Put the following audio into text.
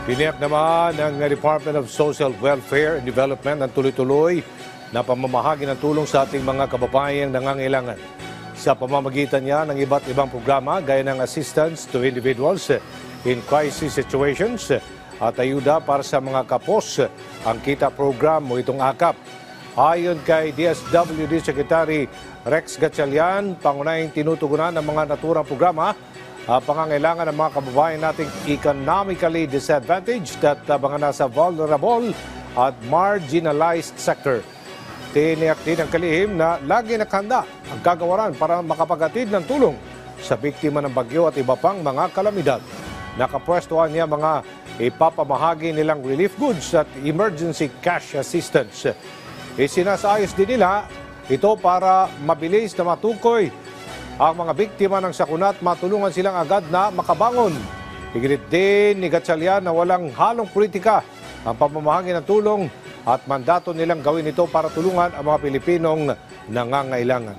Tiniyak naman ng Department of Social Welfare and Development ang tuloy-tuloy na pamamahagi ng tulong sa ating mga kababayang nangangailangan. Sa pamamagitan niya ng iba't ibang programa gaya ng assistance to individuals in crisis situations at ayuda para sa mga kapos, ang Kita Program o itong AKAP. Ayon kay DSWD Secretary Rex Gatchalian, pangunahing tinutugunan ng mga naturang programa pangangailangan ng mga kababayan nating economically disadvantaged at mga nasa vulnerable at marginalized sector. Tiniyak din ang kalihim na lagi nakahanda ang kagawaran para makapaghatid ng tulong sa biktima ng bagyo at iba pang mga kalamidad. Nakapwestuhan niya mga ipapamahagi nilang relief goods at emergency cash assistance. Isinasayos din nila ito para mabilis na matukoy ang mga biktima ng sakuna at matulungan silang agad na makabangon. Higit din ni Gatchalian na walang halong politika ang pamamahagi ng tulong at mandato nilang gawin ito para tulungan ang mga Pilipinong nangangailangan.